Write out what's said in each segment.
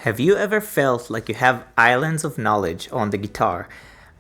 Have you ever felt like you have islands of knowledge on the guitar,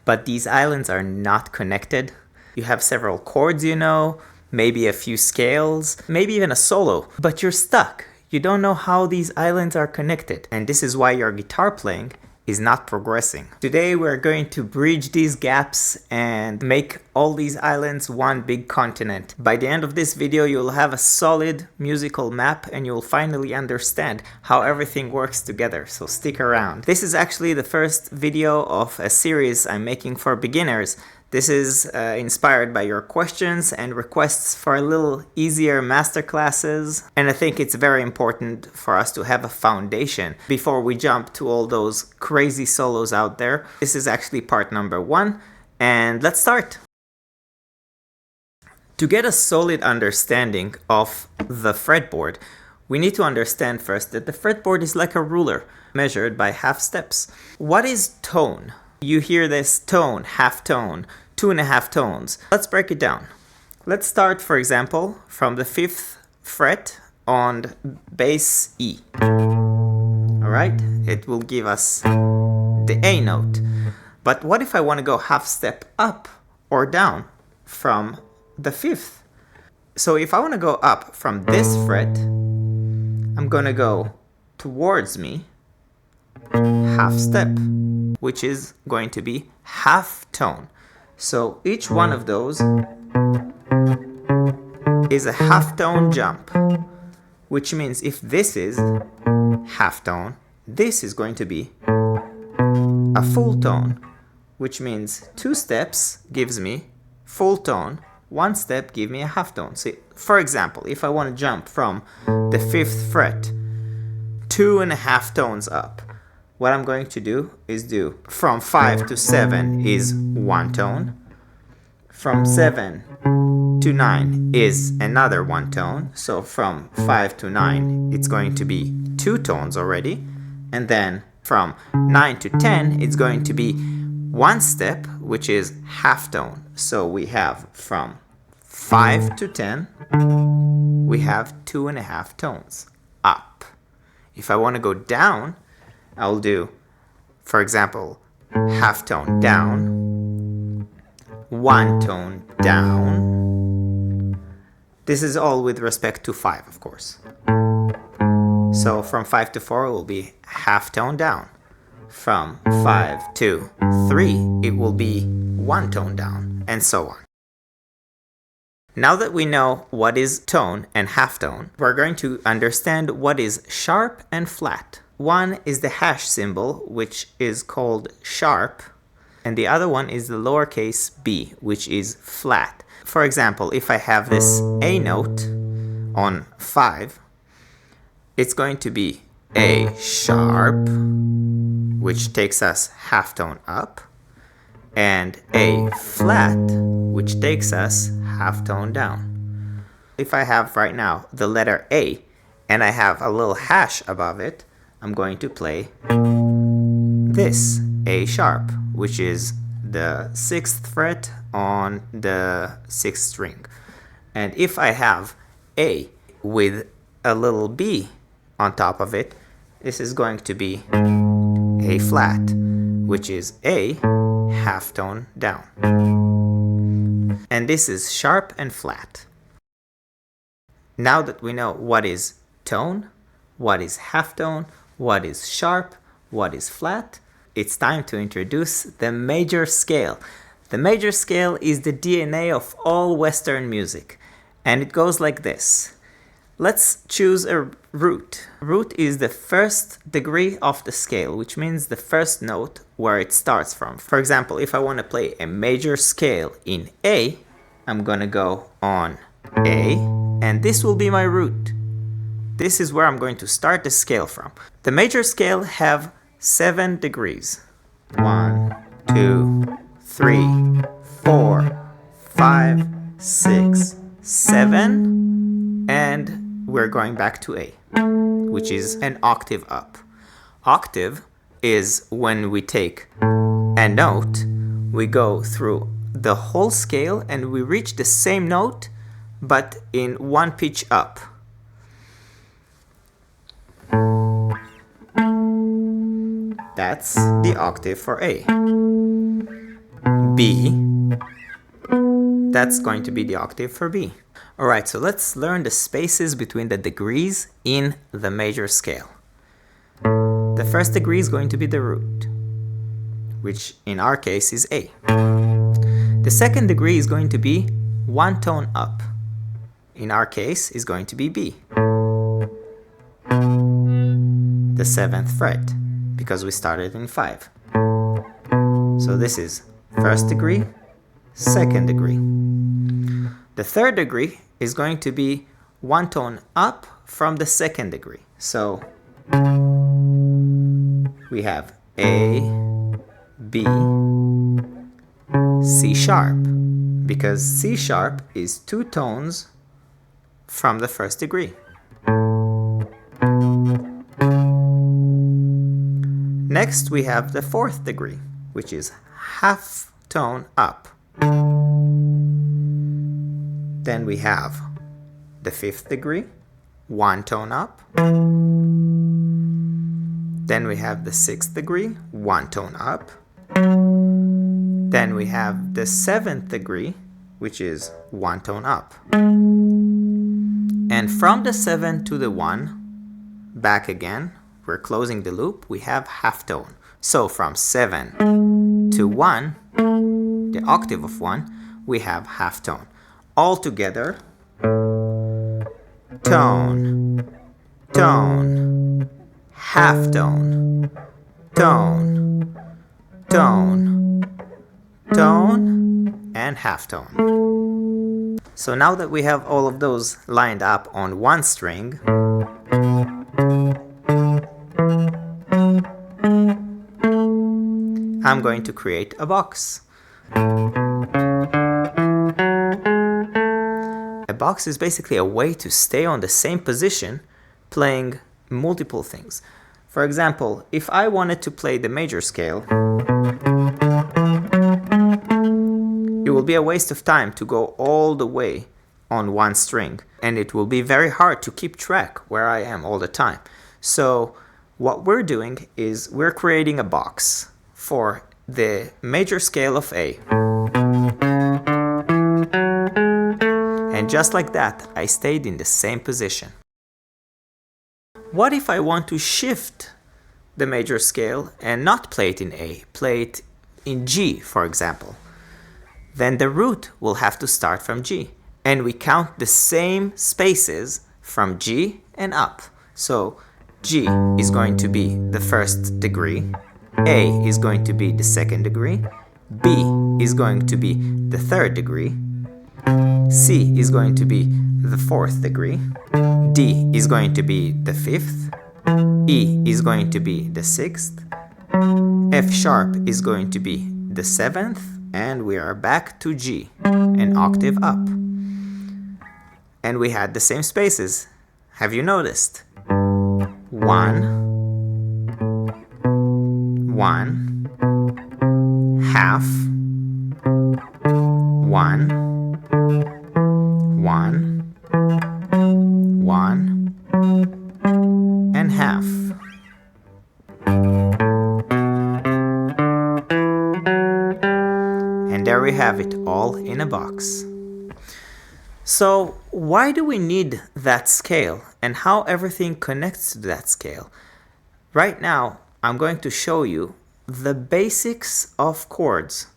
but these islands are not connected? You have several chords you know, maybe a few scales, maybe even a solo, but you're stuck. You don't know how these islands are connected, and this is why your guitar playing is not progressing. Today we're going to bridge these gaps and make all these islands one big continent. By the end of this video, you'll have a solid musical map and you'll finally understand how everything works together, so stick around. This is actually the first video of a series I'm making for beginners. This is inspired by your questions and requests for a little easier masterclasses. And I think it's very important for us to have a foundation before we jump to all those crazy solos out there. This is actually part number 1, and let's start. To get a solid understanding of the fretboard, we need to understand first that the fretboard is like a ruler measured by half steps. What is tone? You hear this tone, half tone, 2.5 tones. Let's break it down. Let's start, for example, from the 5th fret on bass E. Alright, it will give us the A note. But what if I want to go half step up or down from the 5th? So if I want to go up from this fret, I'm going to go towards me, half step, which is going to be half tone. So each one of those is a half tone jump, which means if this is half tone, this is going to be a full tone, which means 2 steps gives me full tone, 1 step gives me a half tone. So for example, if I want to jump from the 5th fret 2.5 tones up, what I'm going to do is do from 5 to 7 is 1 tone, from 7 to 9 is another 1 tone, so from 5 to 9 it's going to be 2 tones already, and then from 9 to 10 it's going to be 1 step, which is half tone. So we have from 5 to 10 we have 2.5 tones up. If I want to go down, I'll do, for example, half tone down, 1 tone down. This is all with respect to 5, of course. So from 5 to 4 it will be half tone down. From 5 to 3 it will be 1 tone down, and so on. Now that we know what is tone and half tone, we're going to understand what is sharp and flat. One is the hash symbol, which is called sharp, and the other one is the lowercase b, which is flat. For example, if I have this A note on 5, it's going to be A sharp, which takes us half tone up, and A flat, which takes us half tone down. If I have right now the letter A and I have a little hash above it, I'm going to play this A sharp, which is the 6th fret on the 6th string. And if I have A with a little B on top of it, this is going to be A flat, which is A half tone down. And this is sharp and flat. Now that we know what is tone, what is half tone, what is sharp, what is flat, it's time to introduce the major scale. The major scale is the DNA of all Western music, and it goes like this. Let's choose a root. Root is the first degree of the scale, which means the first note where it starts from. For example, if I want to play a major scale in A, I'm gonna go on A, and this will be my root. This is where I'm going to start the scale from. The major scale have 7 degrees. 1, 2, 3, 4, 5, 6, 7, and we're going back to A, which is an octave up. Octave is when we take a note, we go through the whole scale and we reach the same note, but in 1 pitch up. That's the octave for A. B, that's going to be the octave for B. Alright, so let's learn the spaces between the degrees in the major scale. The first degree is going to be the root, which in our case is A. The second degree is going to be one tone up. In our case is going to be B. The 7th fret, because we started in 5. So this is first degree, second degree. The third degree is going to be one tone up from the second degree. So we have A, B, C sharp, because C sharp is 2 tones from the first degree. Next we have the 4th degree, which is half tone up. Then we have the 5th degree, 1 tone up. Then we have the 6th degree, 1 tone up. Then we have the 7th degree, which is 1 tone up. And from the 7 to the 1, back again, we're closing the loop, we have half tone. So from 7 to 1, the octave of 1, we have half tone. All together, tone, tone, half tone, tone, tone, tone, and half tone. So now that we have all of those lined up on one string, I'm going to create a box. A box is basically a way to stay on the same position playing multiple things. For example, if I wanted to play the major scale, it will be a waste of time to go all the way on one string, and it will be very hard to keep track where I am all the time. So what we're doing is we're creating a box for the major scale of A. And just like that, I stayed in the same position. What if I want to shift the major scale and not play it in A, play it in G, for example? Then the root will have to start from G. And we count the same spaces from G and up. So G is going to be the first degree, A is going to be the second degree, B is going to be the third degree, C is going to be the 4th degree, D is going to be the 5th, E is going to be the 6th, F sharp is going to be the 7th, and we are back to G, an octave up. And we had the same spaces. Have you noticed? 1, 1, half, 1, 1, 1, and half. And there we have it, all in a box. So why do we need that scale and how everything connects to that scale? Right now, I'm going to show you the basics of chords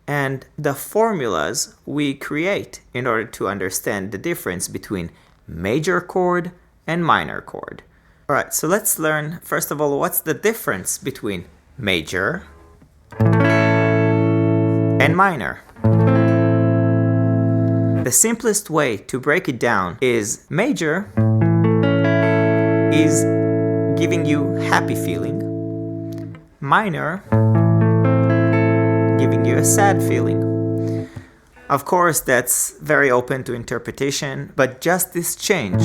and the formulas we create in order to understand the difference between major chord and minor chord. Alright, so let's learn, first of all, what's the difference between major and minor. The simplest way to break it down is major is giving you happy feeling, minor giving you a sad feeling. Of course, that's very open to interpretation, but just this change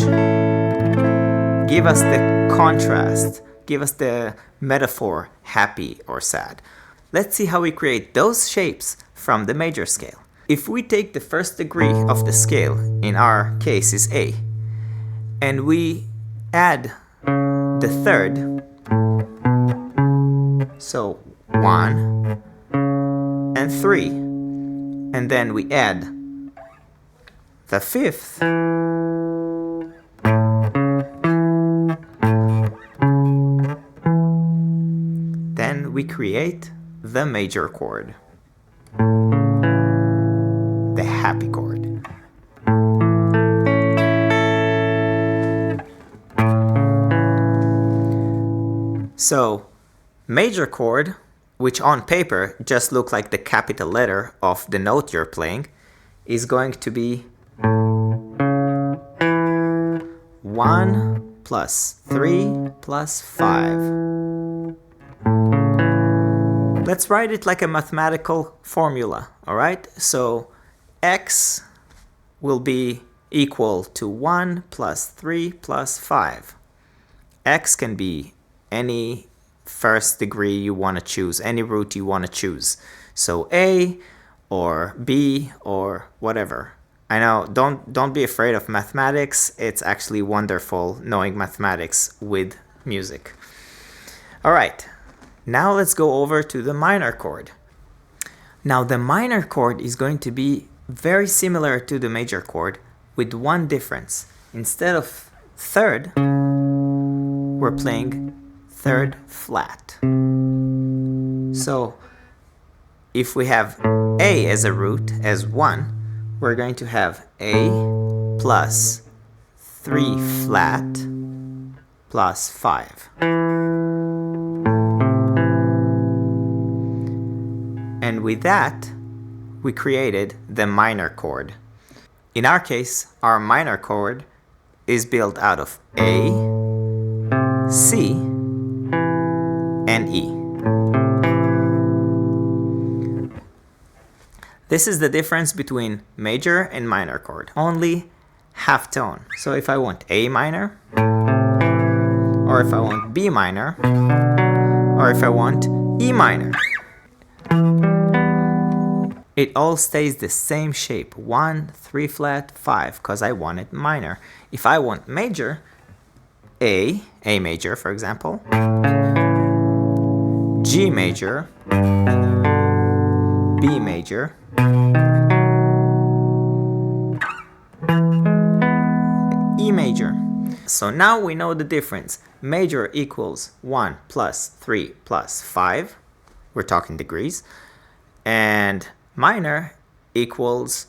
give us the contrast, give us the metaphor happy or sad. Let's see how we create those shapes from the major scale. If we take the first degree of the scale, in our case is A, and we add the third, So 1 and 3. And then we add the 5th. Then we create the major chord, the happy chord. So, major chord, which on paper just look like the capital letter of the note you're playing, is going to be 1 plus 3 plus 5. Let's write it like a mathematical formula, alright? So x will be equal to 1 plus 3 plus 5. X can be any first degree you want to choose, any root you want to choose. So A or B or whatever. I know, don't be afraid of mathematics. It's actually wonderful knowing mathematics with music. All right, now let's go over to the minor chord. Now the minor chord is going to be very similar to the major chord with one difference. Instead of third, we're playing third flat. So if we have A as a root, as 1, we're going to have A plus 3 flat plus 5. And with that, we created the minor chord. In our case, our minor chord is built out of A, C, and E. This is the difference between major and minor chord, only half tone. So if I want A minor, or if I want B minor, or if I want E minor, it all stays the same shape, 1, 3 flat, 5, because I want it minor. If I want major, A major for example, G major, B major, E major. So now we know the difference. Major equals 1 plus 3 plus 5. We're talking degrees. And minor equals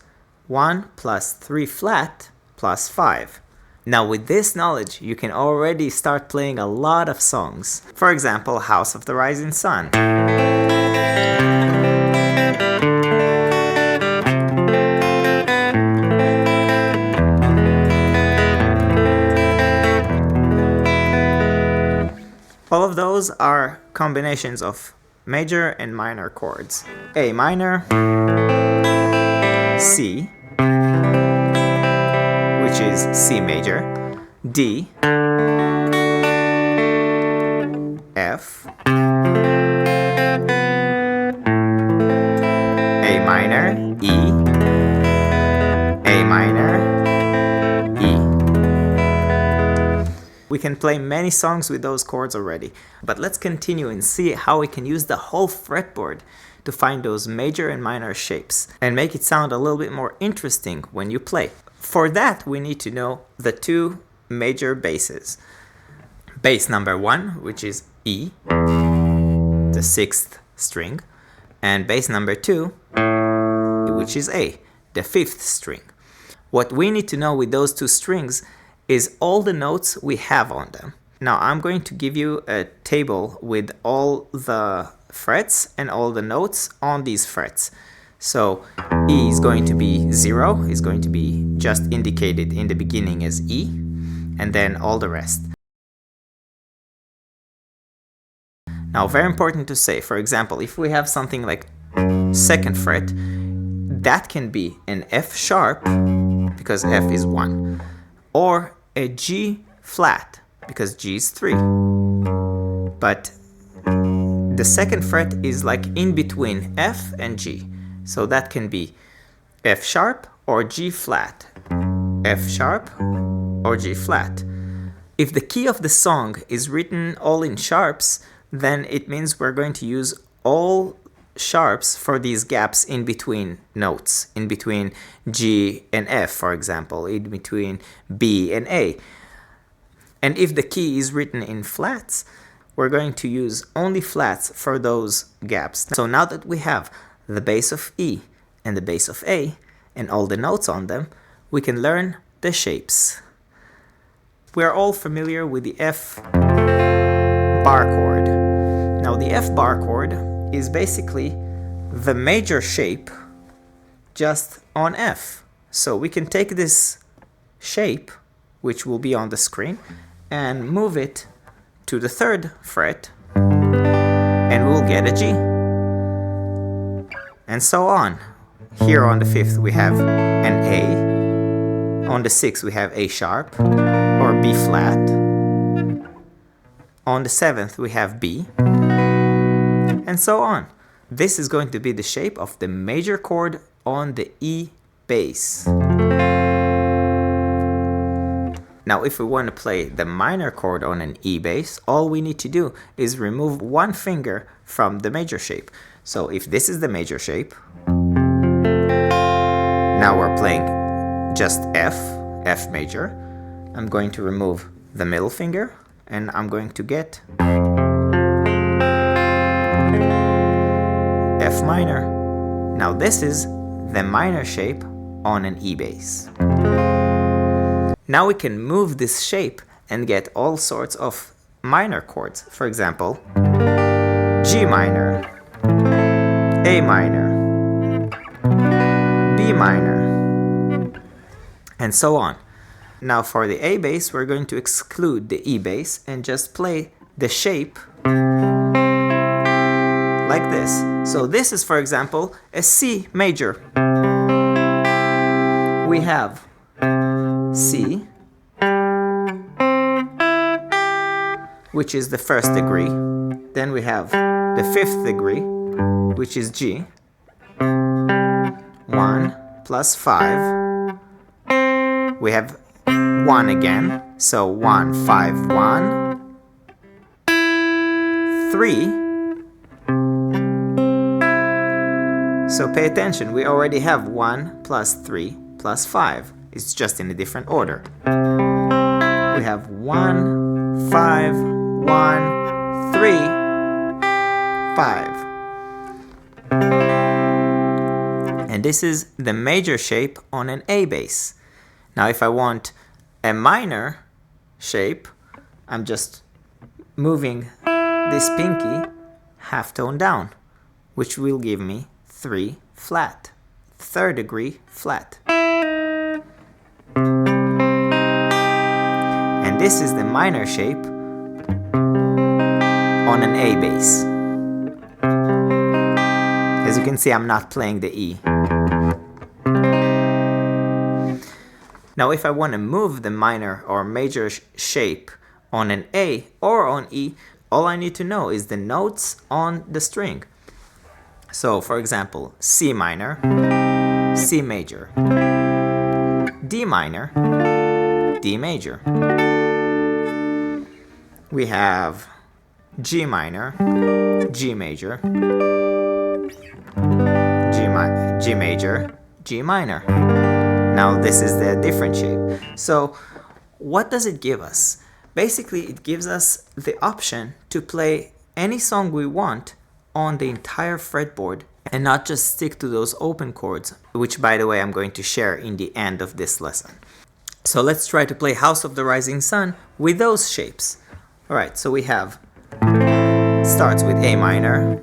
1 plus 3 flat plus 5. Now with this knowledge, you can already start playing a lot of songs. For example, House of the Rising Sun. All of those are combinations of major and minor chords. A minor, C, which is C major, D, F, A minor, E, A minor, E. We can play many songs with those chords already, but let's continue and see how we can use the whole fretboard to find those major and minor shapes and make it sound a little bit more interesting when you play. For that, we need to know the two major basses. Bass number 1, which is E, the 6th string, and bass number 2, which is A, the 5th string. What we need to know with those two strings is all the notes we have on them. Now I'm going to give you a table with all the frets and all the notes on these frets. So E is going to be 0, is going to be just indicated in the beginning as E, and then all the rest. Now very important to say, for example, if we have something like 2nd fret, that can be an F sharp, because F is 1, or a G flat, because G is 3. But the 2nd fret is like in between F and G. So that can be F sharp or G flat, F sharp or G flat. If the key of the song is written all in sharps, then it means we're going to use all sharps for these gaps in between notes, in between G and F, for example, in between B and A. And if the key is written in flats, we're going to use only flats for those gaps. So now that we have the bass of E and the bass of A and all the notes on them, we can learn the shapes. We are all familiar with the F bar chord. Now the F bar chord is basically the major shape just on F. So we can take this shape, which will be on the screen, and move it to the 3rd fret, and we'll get a G. And so on. Here on the 5th we have an A. On the 6th we have A sharp or B flat. On the 7th we have B. And so on. This is going to be the shape of the major chord on the E bass. Now if we want to play the minor chord on an E bass, all we need to do is remove one finger from the major shape. So if this is the major shape, now we're playing just F major. I'm going to remove the middle finger and I'm going to get F minor. Now this is the minor shape on an E bass. Now we can move this shape and get all sorts of minor chords. For example, G minor, A minor, B minor, and so on. Now for the A bass, we're going to exclude the E bass and just play the shape like this. So this is, for example, a C major. We have C, which is the 1st degree. Then we have the 5th degree, which is G. 1 plus 5. We have 1 again. So 1, 5, 1. 3. So pay attention. We already have 1 plus 3 plus 5. It's just in a different order. We have 1, 5, 1, 3, 5. And this is the major shape on an A bass. Now if I want a minor shape, I'm just moving this pinky half tone down, which will give me 3 flat, 3rd degree flat. And this is the minor shape on an A bass. As you can see, I'm not playing the E. Now if I want to move the minor or major shape on an A or on E, all I need to know is the notes on the string. So for example, C minor, C major, D minor, D major. We have G minor, G major, G major, G minor. Now this is the different shape. So what does it give us? Basically it gives us the option to play any song we want on the entire fretboard and not just stick to those open chords, which by the way I'm going to share in the end of this lesson. So let's try to play House of the Rising Sun with those shapes. Alright, so we have, starts with A minor,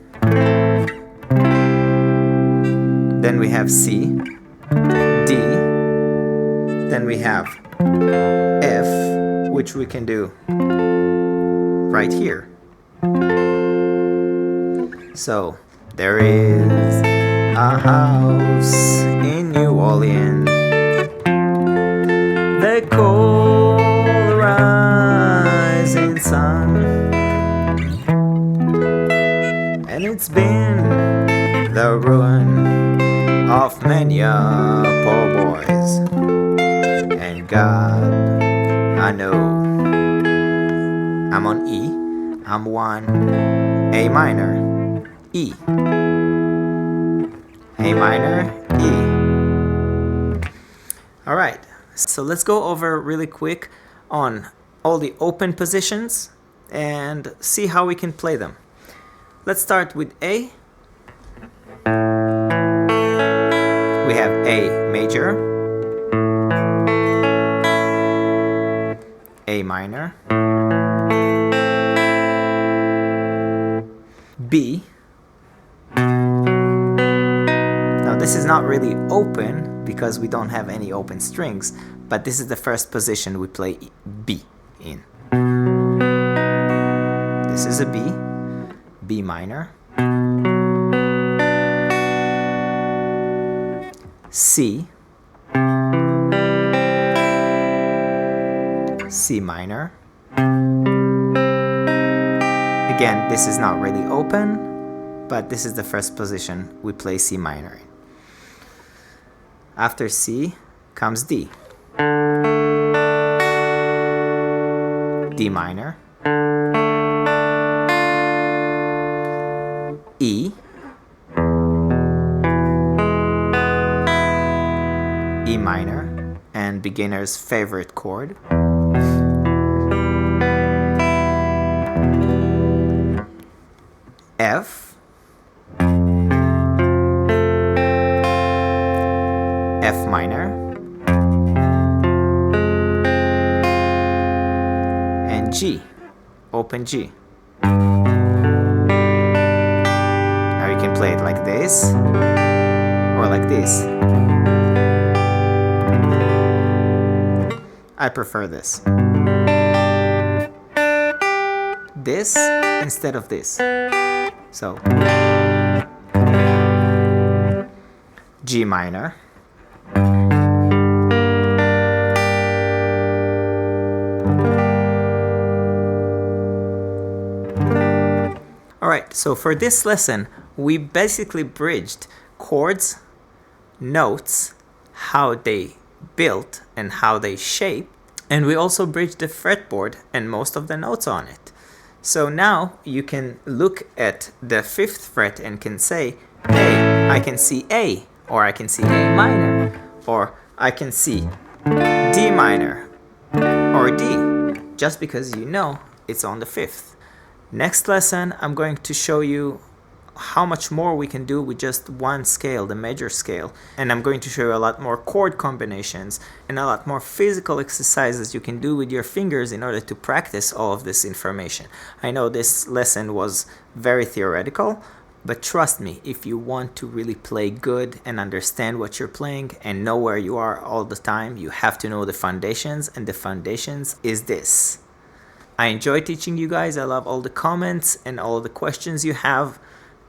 then we have C, D, then we have F, which we can do right here. So there is a house in New Orleans, the cold rising sun, and it's been the ruin of many poor boys. And God, I know I'm on E, I'm 1, A minor, E, A minor, E. All right, so let's go over really quick on all the open positions and see how we can play them. Let's start with A. We have A major, A minor, B. Now this is not really open because we don't have any open strings, but this is the first position we play B in. This is a B, B minor, C, C minor. Again, this is not really open, but this is the first position we play C minor in. After C comes D. D minor, E, E minor, and beginner's favorite chord, F, F minor, and G, open G. Now you can play it like this or like this. I prefer this. This instead of this. So G minor, Alright, so for this lesson we basically bridged chords, notes, how they built and how they shape, and we also bridged the fretboard and most of the notes on it. So now you can look at the 5th fret and can say, hey, I can see A, or I can see A minor, or I can see D minor, or D, just because you know it's on the 5th. Next lesson, I'm going to show you how much more we can do with just one scale, the major scale. And I'm going to show you a lot more chord combinations and a lot more physical exercises you can do with your fingers in order to practice all of this information. I know this lesson was very theoretical, but trust me, if you want to really play good and understand what you're playing and know where you are all the time, you have to know the foundations, and the foundations is this. I enjoy teaching you guys. I love all the comments and all the questions you have.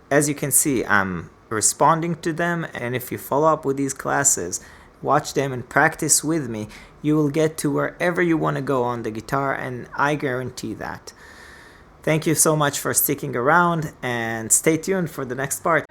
As you can see, I'm responding to them, and if you follow up with these classes, watch them and practice with me, you will get to wherever you want to go on the guitar, and I guarantee that. Thank you so much for sticking around, and stay tuned for the next part.